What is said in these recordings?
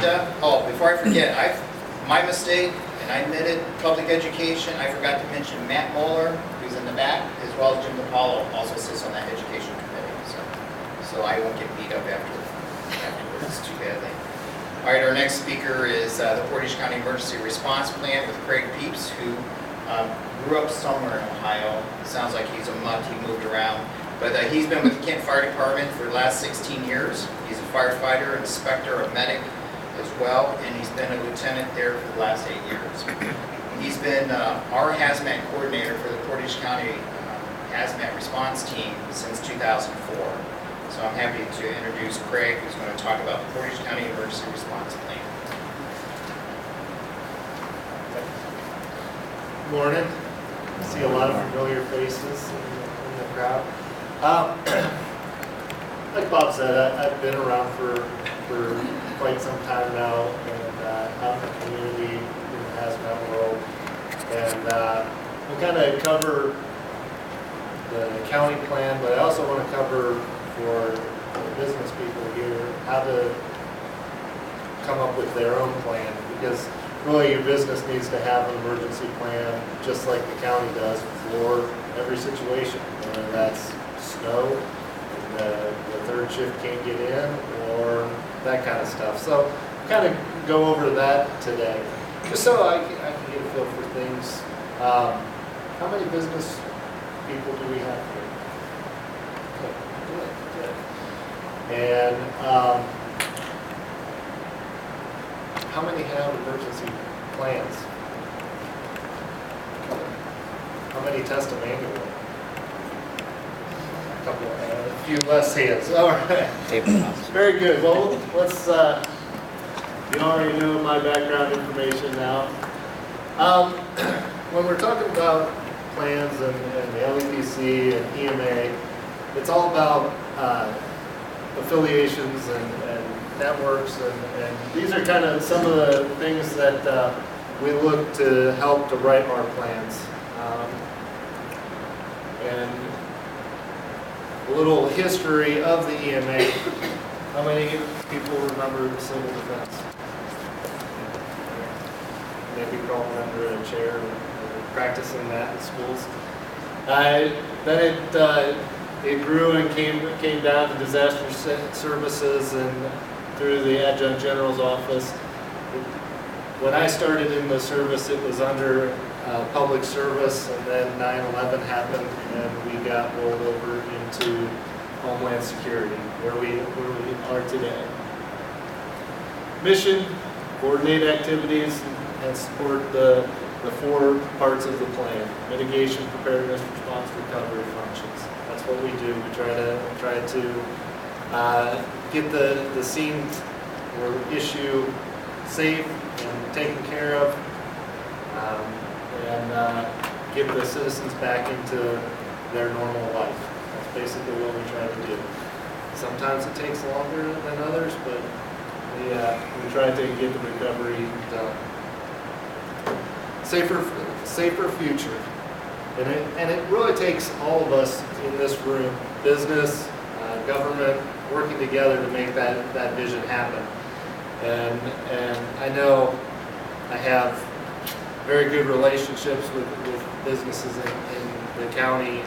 agenda. Oh, before I forget, my mistake, and I admit it, public education, I forgot to mention Matt Moeller, who's in the back, as well as Jim DiPaolo, also sits on that education committee. So I won't get beat up afterwards too badly. All right, our next speaker is the Portage County Emergency Response Plan with Craig Peeps, who grew up somewhere in Ohio. Sounds like he's a mutt, he moved around. But he's been with the Kent Fire Department for the last 16 years. He's a firefighter, inspector, a medic as well, and he's been a lieutenant there for the last 8 years. He's been our HazMat coordinator for the Portage County HazMat response team since 2004. So I'm happy to introduce Craig, who's going to talk about the Portage County Emergency Response Plan. Good morning. I see a lot of familiar faces in the crowd. Like Bob said, I've been around for quite some time now, and out in the community in the HazMat world. And we'll kind of cover the county plan, but I also want to cover for the business people here how to come up with their own plan, because really your business needs to have an emergency plan just like the county does for every situation, whether that's snow, and the third shift can't get in, or that kind of stuff. So kind of go over that today, just so I can get a feel for things. How many business people do we have here? Good. And how many have emergency plans? How many test them annually? A few less hands. All right. Very good. Well, let's. You already know my background information now. When we're talking about plans and the LEPC and EMA, it's all about affiliations and networks, and these are kind of some of the things that we look to help to write our plans. And a little history of the EMA. How many people remember civil defense? Maybe crawling under a chair and practicing that in schools. Then it grew and came down to disaster services and through the adjunct general's office. When I started in the service, it was under public service, and then 9/11 happened, and we got rolled over into Homeland Security, where we are today. Mission: coordinate activities and support the 4 parts of the plan: mitigation, preparedness, response, recovery functions. That's what we do. We try to get the scene or issue safe and taken care of, and get the citizens back into their normal life. That's basically what we try to do. Sometimes it takes longer than others, but we try to get the recovery done. Safer future. And it really takes all of us in this room, business, government, working together to make that vision happen. And I know I have very good relationships with businesses in the county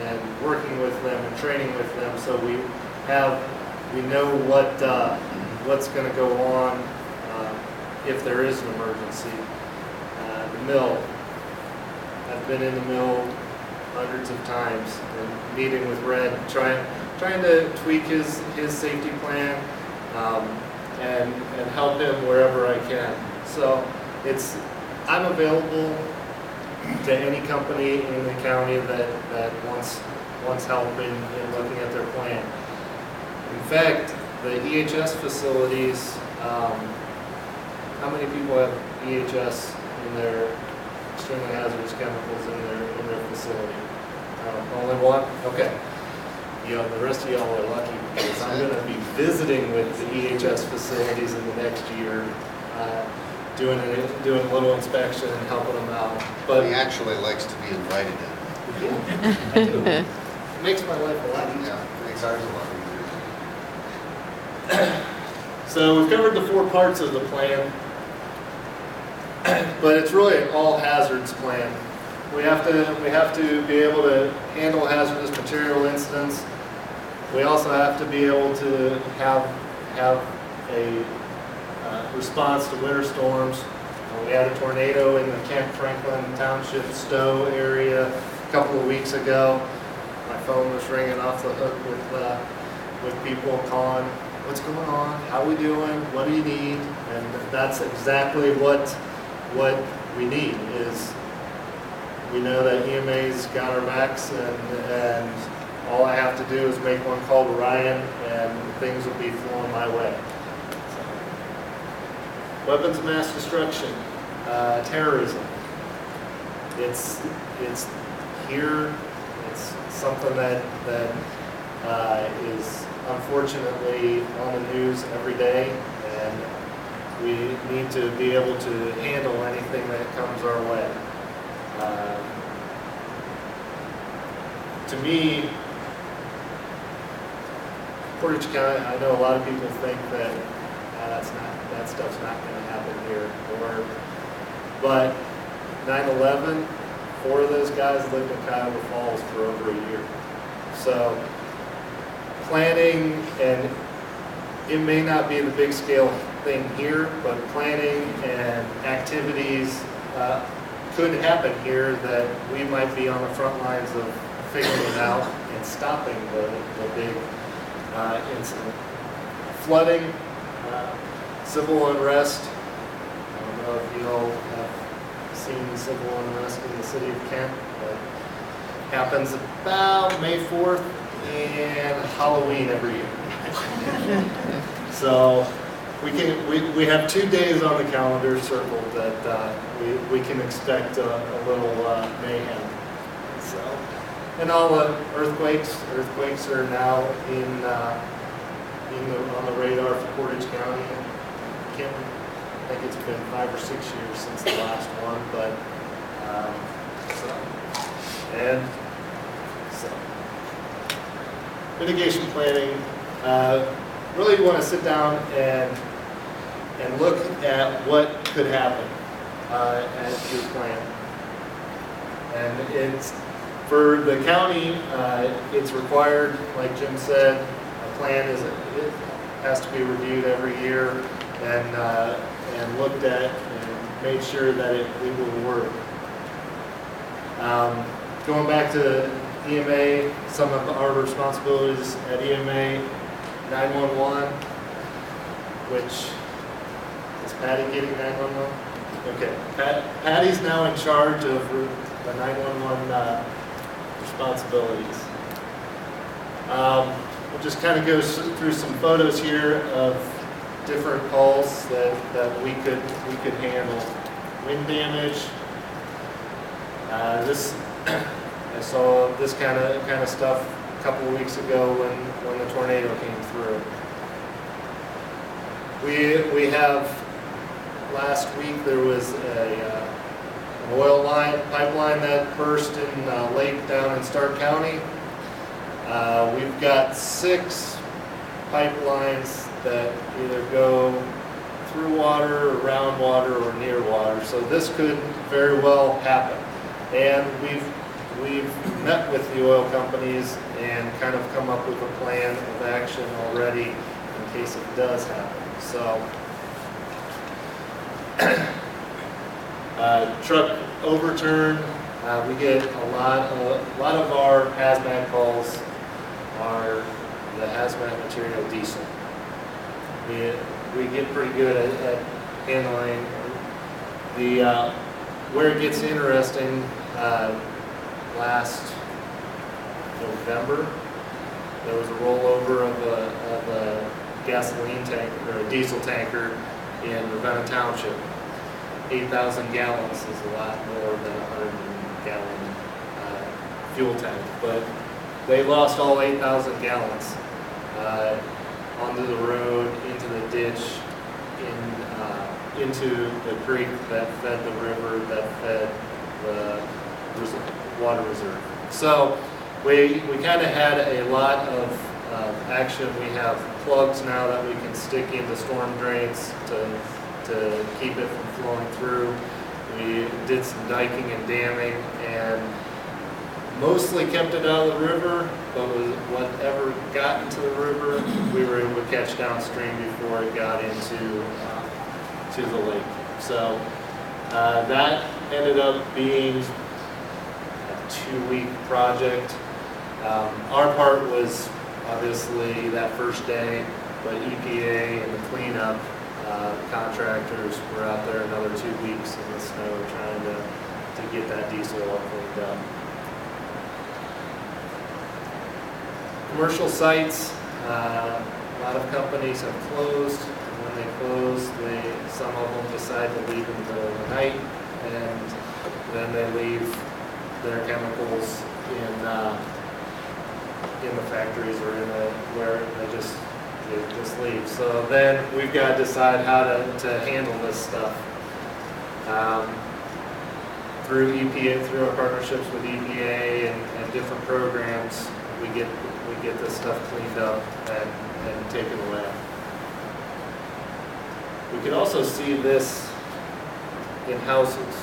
and working with them and training with them, so we know what's going to go on if there is an emergency. The mill. I've been in the mill hundreds of times and meeting with Red, trying to tweak his safety plan and help him wherever I can. So I'm available to any company in the county that wants help in looking at their plan. In fact, the EHS facilities, how many people have EHS in their extremely hazardous chemicals in their facility? Only one? Okay. The rest of y'all are lucky, because I'm going to be visiting with the EHS facilities in the next year, doing a little inspection and helping them out. But he actually likes to be invited in. Yeah, I do. It makes my life a lot easier. Yeah, it makes ours a lot easier. So we've covered the 4 parts of the plan, but it's really an all hazards plan. We have to be able to handle hazardous material incidents. We also have to be able to have a response to winter storms. We had a tornado in the Kent Franklin Township Stowe area a couple of weeks ago. My phone was ringing off the hook with people calling, what's going on, how are we doing, what do you need? And that's exactly what we need is, we know that EMA's got our backs, and all I have to do is make one call to Ryan and things will be flowing my way. So. Weapons of mass destruction, terrorism. It's here. It's something that is unfortunately on the news every day, and we need to be able to handle anything that comes our way. To me, Portage County, I know a lot of people think that that stuff's not going to happen here, but 9/11, 4 of those guys lived in Cuyahoga Falls for over a year. So planning, and it may not be the big scale thing here, but planning and activities could happen here that we might be on the front lines of figuring it out and stopping the big incident. Flooding, civil unrest. I don't know if you all have seen civil unrest in the city of Kent, but it happens about May 4th and Halloween every year. So we have 2 days on the calendar circled that we can expect a little mayhem. So, and all the earthquakes are now on the radar for Portage County. I think it's been 5 or 6 years since the last one, but mitigation planning. Really want to sit down and look at what could happen as your plan. And it's for the county. It's required, like Jim said, a plan it has to be reviewed every year and looked at and made sure that it will work. Going back to EMA, some of our responsibilities at EMA, 911, which is Patty getting 911? Okay, Patty's now in charge of the 911 responsibilities. We'll just kind of go through some photos here of different calls that we could handle. Wind damage. I saw this kind of stuff a couple of weeks ago when the tornado came through. We have, last week there was an oil pipeline that burst in a lake down in Stark County. We've got 6 pipelines that either go through water, around water, or near water. So this could very well happen. And we've met with the oil companies and kind of come up with a plan of action already in case it does happen. So, truck overturn. We get a lot of our HazMat calls are the HazMat material diesel. We get pretty good at handling the where it gets interesting. Last November, there was a rollover of a gasoline tank or a diesel tanker in Ravenna Township. 8,000 gallons is a lot more than a 100-gallon fuel tank, but they lost all 8,000 gallons onto the road, into the ditch, into the creek that fed the river, that fed the water reserve. So we kind of had a lot of action. We have plugs now that we can stick into storm drains to keep it from flowing through. We did some diking and damming and mostly kept it out of the river, but whatever got into the river, we were able to catch downstream before it got into to the lake. So that ended up being a 2-week project. Our part was obviously that first day, but EPA and the cleanup contractors were out there another 2 weeks in the snow trying to get that diesel all cleaned up. Commercial sites, a lot of companies have closed. When they close, some of them decide to leave in the middle of the night, and then they leave their chemicals in the factories or where they just leave. So then we've got to decide how to handle this stuff. Through EPA, through our partnerships with EPA and different programs, we get this stuff cleaned up and taken away. We can also see this in houses,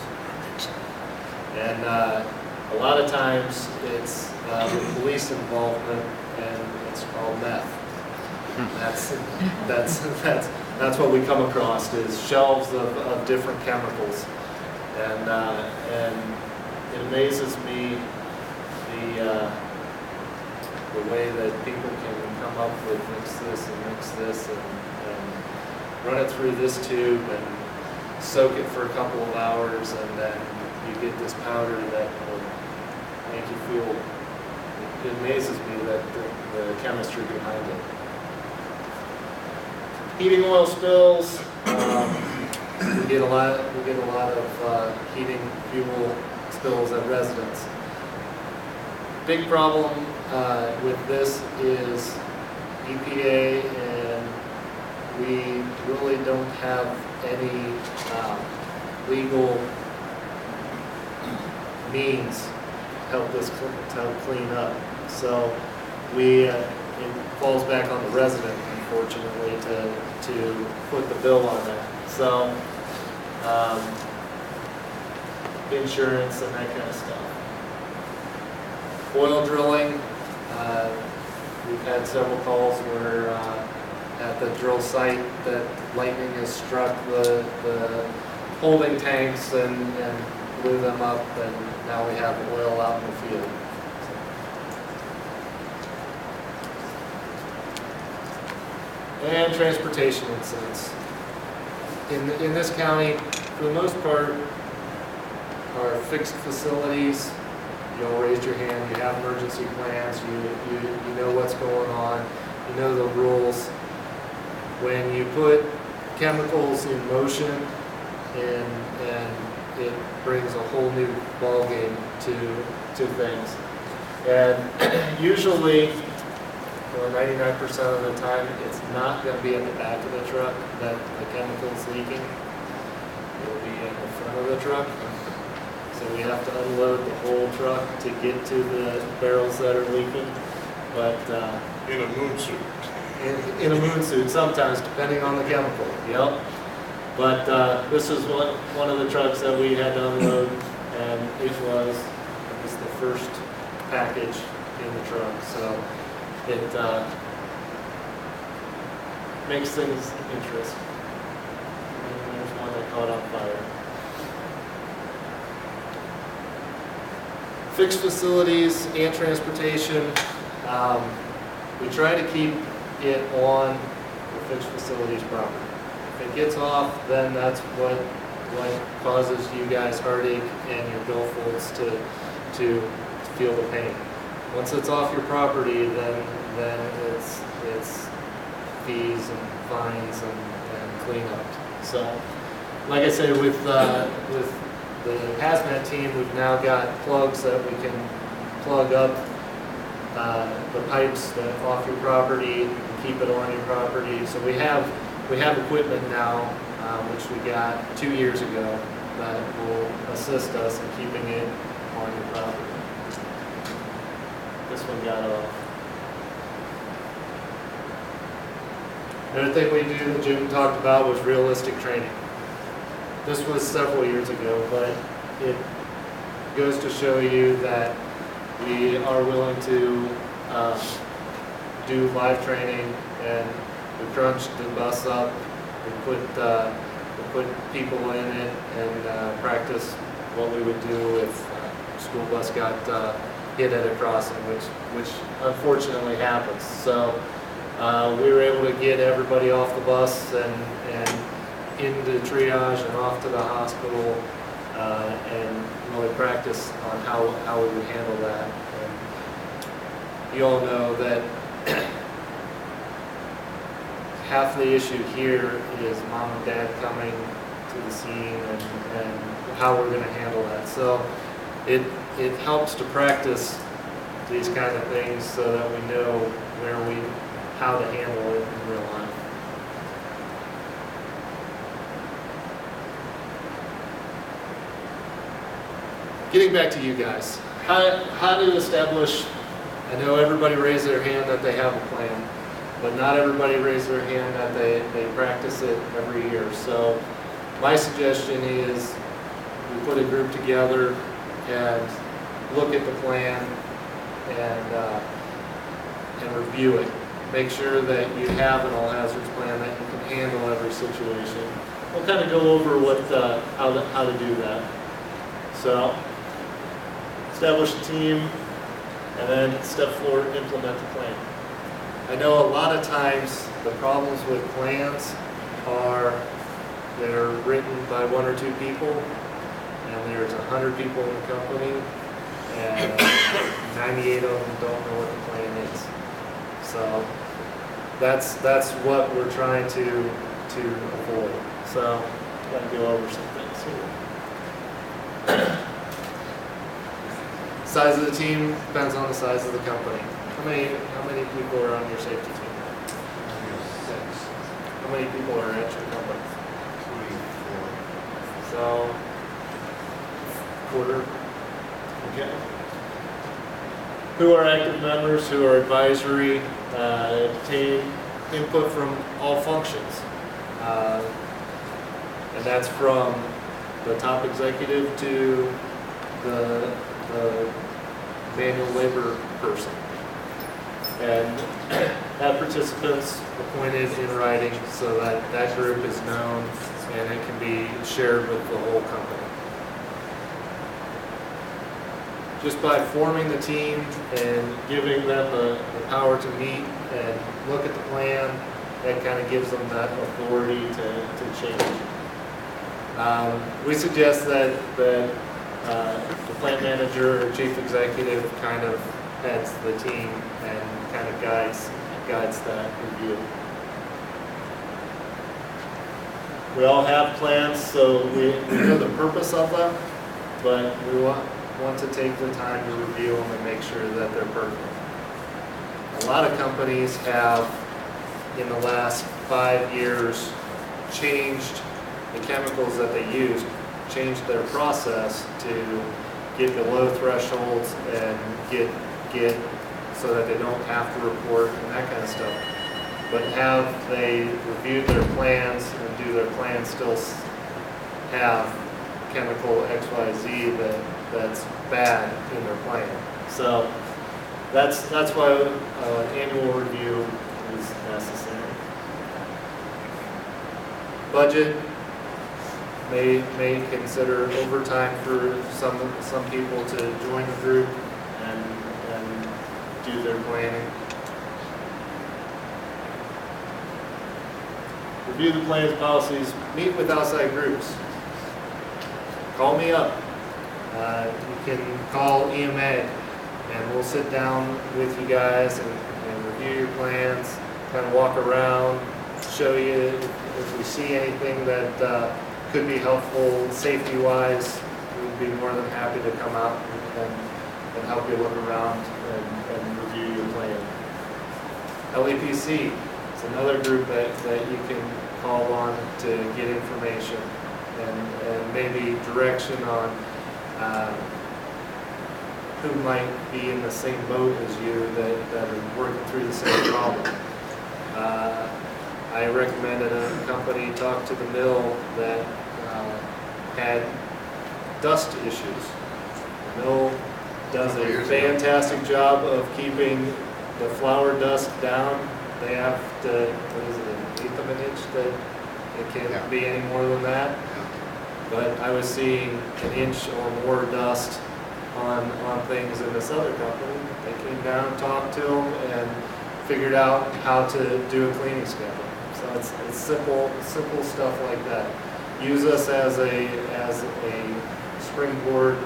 and a lot of times it's with police involvement, and it's called meth. That's what we come across is shelves of different chemicals, and it amazes me the way that people can come up with mix this and run it through this tube and soak it for a couple of hours, and then you get this powder that will make you feel. It amazes me that the chemistry behind it. Heating oil spills. We get a lot of heating fuel spills at residents. Big problem with this is EPA, and we really don't have any legal means to help clean up. So it falls back on the resident, unfortunately, to foot the bill on that. So insurance and that kind of stuff. Oil drilling, we've had several calls where at the drill site that lightning has struck the holding tanks and blew them up, and now we have oil out in the field. And transportation incidents. In this county, for the most part, are fixed facilities. You all raised your hand, you have emergency plans, you know what's going on, you know the rules. When you put chemicals in motion, and it brings a whole new ballgame to things. And usually, 99% of the time, it's not going to be at the back of the truck that the chemical's leaking. It'll be at the front of the truck. So we have to unload the whole truck to get to the barrels that are leaking. But In a moon suit. in a moon suit, sometimes, depending on the chemical. Yep. But this is one of the trucks that we had to unload, and it was the first package in the truck. So it makes things interesting. And there's one that caught on fire. Fixed facilities and transportation. We try to keep it on the fixed facilities property. If it gets off, then that's what causes you guys heartache and your billfolds to feel the pain. Once it's off your property, then it's fees and fines and cleanup. So, like I said, with the HazMat team, we've now got plugs that we can plug up the pipes that off your property and keep it on your property. So we have equipment now, which we got 2 years ago, that will assist us in keeping it on your property. This one got off. Another thing we do that Jim talked about was realistic training. This was several years ago, but it goes to show you that we are willing to do live training, and we crunched the bus up. We put people in it and practice what we would do if a school bus got hit at a crossing, which unfortunately happens. So we were able to get everybody off the bus and into triage and off to the hospital, and really practice on how we would handle that. And you all know that half the issue here is mom and dad coming to the scene and how we're going to handle that. So it helps to practice these kind of things so that we know how to handle it in real life. Getting back to you guys, how to establish, I know everybody raised their hand that they have a plan, but not everybody raised their hand that they practice it every year. So my suggestion is we put a group together and look at the plan and review it. Make sure that you have an all hazards plan that you can handle every situation. We'll kind of go over how to do that. So establish a team, and then step 4, implement the plan. I know a lot of times the problems with plans are they're written by 1 or 2 people, and there's 100 people in the company, and 98 of them don't know what the plan is. So that's what we're trying to avoid. So I'm going to go over some things here. Size of the team depends on the size of the company. How many people are on your safety team? 6. How many people are at your company? 24. So, quarter. Okay. Who are active members? Who are advisory? Obtain input from all functions, and that's from the top executive to the manual labor person. And have participants appointed in writing so that that group is known and it can be shared with the whole company. Just by forming the team and giving them the power to meet and look at the plan, that kind of gives them that authority to change. We suggest that the plant manager or chief executive kind of heads the team and kind of guides that review. We all have plans, so we know the purpose of them, but we want to take the time to review them and make sure that they're perfect. A lot of companies have, in the last 5 years, changed the chemicals that they use, changed their process to get below thresholds and get so that they don't have to report and that kind of stuff. But have they reviewed their plans, and do their plans still have chemical XYZ that's bad in their plan? So that's why an annual review is necessary. Budget may consider overtime for some people to join the group and do their planning. Review the plans, policies, meet with outside groups. Call me up. You can call EMA and we'll sit down with you guys and review your plans, kind of walk around, show you if we see anything that could be helpful safety-wise. We'd be more than happy to come out and help you look around and review your plan. LEPC. It's another group that you can call on to get information and maybe direction on who might be in the same boat as you that are working through the same problem. I recommended a company talk to the mill that had dust issues. The mill does Couple a years ago. fantastic job of keeping the flour dust down. They have to, what is it, an eighth of an inch that it Yeah. can't be any more than that. Yeah. But I was seeing an inch or more dust on things in this other company. They came down, talked to them, and figured out how to do a cleaning schedule. So it's simple stuff like that. Use us as a springboard